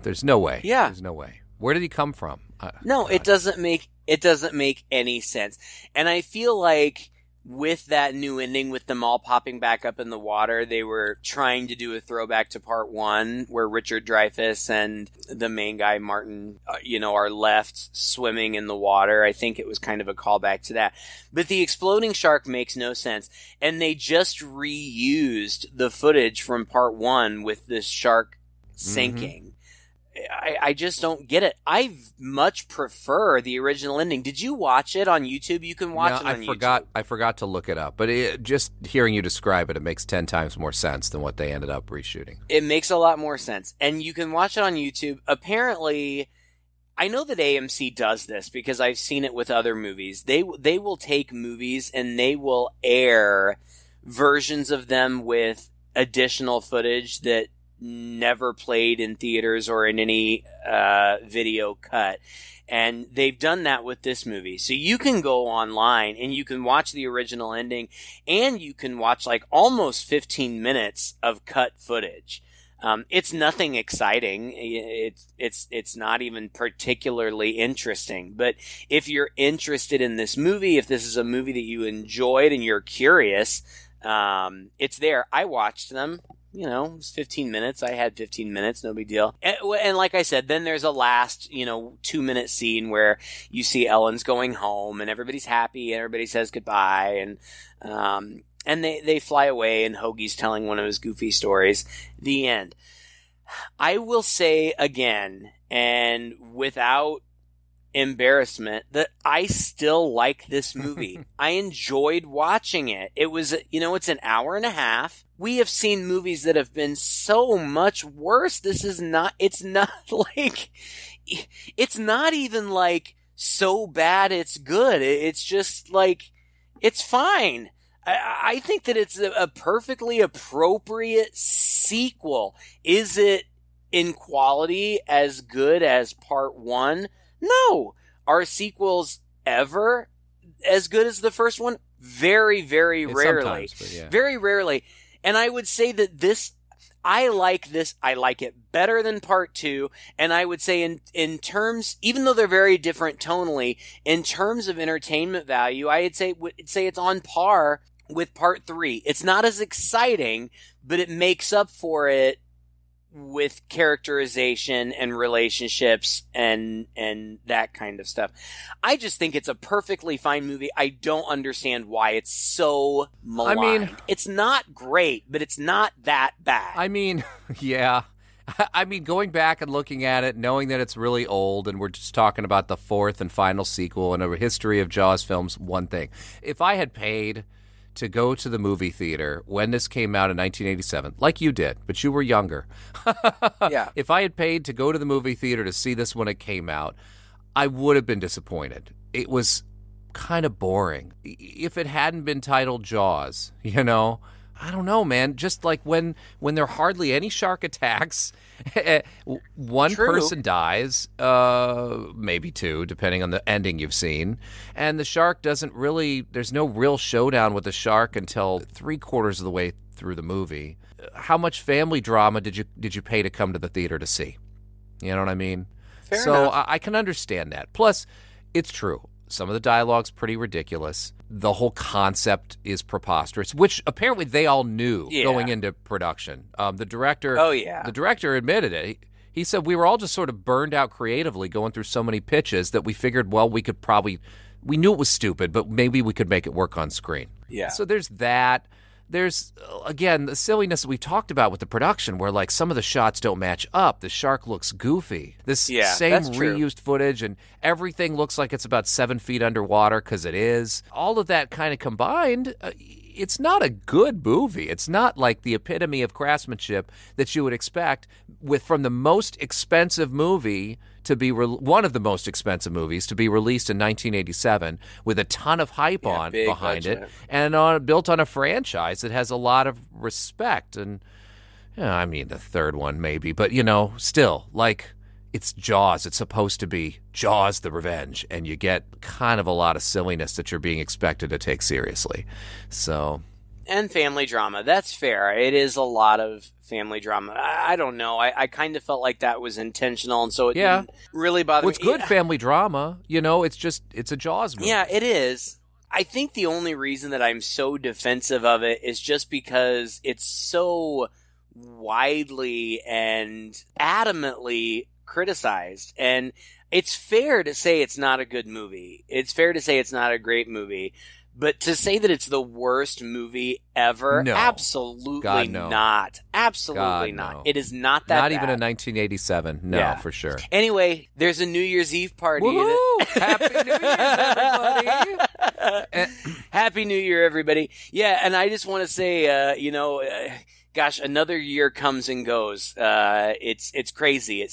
There's no way. Yeah. There's no way. Where did he come from? No, God. it doesn't make any sense. And I feel like with that new ending, with them all popping back up in the water, they were trying to do a throwback to part 1, where Richard Dreyfuss and the main guy, Martin, are left swimming in the water. I think it was kind of a callback to that. But the exploding shark makes no sense. And they just reused the footage from part 1 with this shark sinking. Mm-hmm. I just don't get it. I much prefer the original ending. Did you watch it on YouTube? You can watch it on YouTube. I forgot to look it up, but just hearing you describe it makes 10 times more sense than what they ended up reshooting. It makes a lot more sense. And you can watch it on YouTube. Apparently, I know that AMC does this because I've seen it with other movies. They will take movies and they will air versions of them with additional footage that never played in theaters or in any video cut. And they've done that with this movie. So you can go online and you can watch the original ending, and you can watch like almost 15 minutes of cut footage. It's nothing exciting. It's not even particularly interesting. But if you're interested in this movie, if this is a movie that you enjoyed and you're curious, it's there. I watched them. It was 15 minutes. I had 15 minutes, no big deal. And like I said, then there's a last, 2-minute scene where you see Ellen's going home and everybody's happy and everybody says goodbye, and they fly away and Hoagie's telling one of his goofy stories. The end. I will say again, and without embarrassment, that I still like this movie. I enjoyed watching it. It was, it's an hour and a half. We have seen movies that have been so much worse. It's not even like so bad it's good. It's just like, it's fine. I think that it's a perfectly appropriate sequel. Is it in quality as good as part 1? No. Are sequels ever as good as the first one? Very, very rarely. Yeah. Very rarely. And I would say that I like this. I like it better than part 2. And I would say in terms, even though they're very different tonally, in terms of entertainment value, I'd say it's on par with part 3. It's not as exciting, but it makes up for it with characterization and relationships and that kind of stuff. I just think it's a perfectly fine movie. I don't understand why it's so maligned. It's not great, but it's not that bad. Yeah. Going back and looking at it, knowing that it's really old, and we're just talking about the 4th and final sequel in a history of Jaws films, one thing. If I had paid to go to the movie theater when this came out in 1987, like you did, but you were younger. Yeah. If I had paid to go to the movie theater to see this when it came out, I would have been disappointed. It was kind of boring. If it hadn't been titled Jaws, I don't know, man. Just like when there are hardly any shark attacks, one person dies, maybe 2, depending on the ending you've seen, and the shark doesn't really. There's no real showdown with the shark until 3/4 of the way through the movie. How much family drama did you pay to come to the theater to see? You know what I mean? Fair enough. I can understand that. Plus, it's true. Some of the dialogue's pretty ridiculous. The whole concept is preposterous, which apparently they all knew going into production. The director admitted it. He said, we were all just sort of burned out creatively going through so many pitches that we figured, well, we knew it was stupid, but maybe we could make it work on screen. Yeah. So there's that. There's, again, the silliness that we've talked about with the production where, like, some of the shots don't match up. The shark looks goofy. This same reused footage, and everything looks like it's about 7 feet underwater because it is. All of that kind of combined, it's not a good movie. It's not like the epitome of craftsmanship that you would expect from the most expensive movie to be one of the most expensive movies to be released in 1987 with a ton of hype behind budget. it and built on a franchise that has a lot of respect. And I mean, the third one maybe, but still, like, it's Jaws. It's supposed to be Jaws the Revenge, and you get kind of a lot of silliness that you're being expected to take seriously. So, and family drama. That's fair. It is a lot of family drama. I don't know. I kind of felt like that was intentional, and so it didn't really bother me. It's good family drama. It's a Jaws movie. Yeah, it is. I think the only reason that I'm so defensive of it is just because it's so widely and adamantly criticized. And it's fair to say it's not a good movie. It's fair to say it's not a great movie. But to say that it's the worst movie ever, no. Absolutely God, no. not. Absolutely God, not. no. It is not that Not bad. even in 1987. No, for sure. Anyway, there's a New Year's Eve party. Woo-hoo! Happy New Year, everybody! Happy New Year, everybody. Yeah, and I just want to say, gosh, another year comes and goes. It's crazy.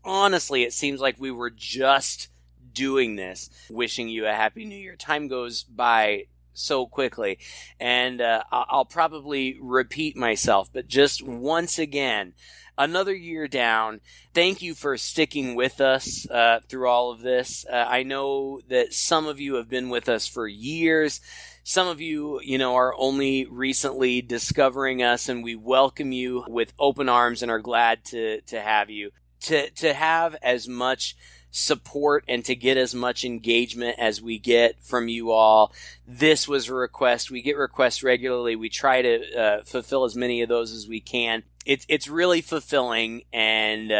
Honestly, it seems like we were just doing this, wishing you a happy new year. Time goes by so quickly, and I'll probably repeat myself, but just once again, another year down. Thank you for sticking with us through all of this. I know that some of you have been with us for years. Some of you, are only recently discovering us, and we welcome you with open arms and are glad to have you. To have as much support and to get as much engagement as we get from you all. This was a request. We get requests regularly. We try to fulfill as many of those as we can. It's really fulfilling, and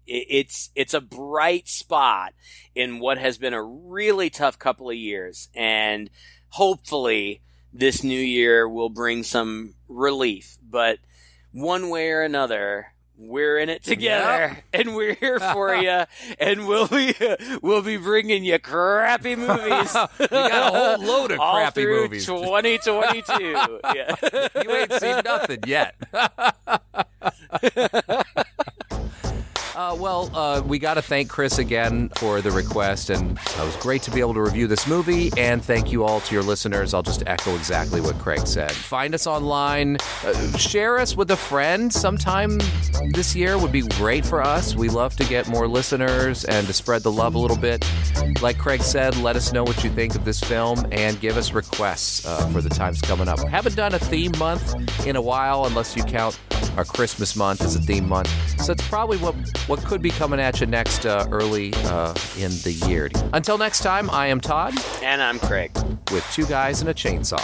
it's a bright spot in what has been a really tough couple of years. And hopefully this new year will bring some relief. But one way or another, we're in it together, and we're here for you, and we'll be bringing you crappy movies. We got a whole load of crappy movies. 2022. Yeah. You ain't seen nothing yet. We got to thank Chris again for the request, and it was great to be able to review this movie, and thank you all to your listeners. I'll just echo exactly what Craig said. Find us online. Share us with a friend sometime this year would be great for us. We love to get more listeners and to spread the love a little bit. Like Craig said, let us know what you think of this film and give us requests for the times coming up. Haven't done a theme month in a while, unless you count our Christmas month as a theme month. So it's probably what could be coming at you next early in the year. Until next time, I am Todd. And I'm Craig. With Two Guys and a Chainsaw.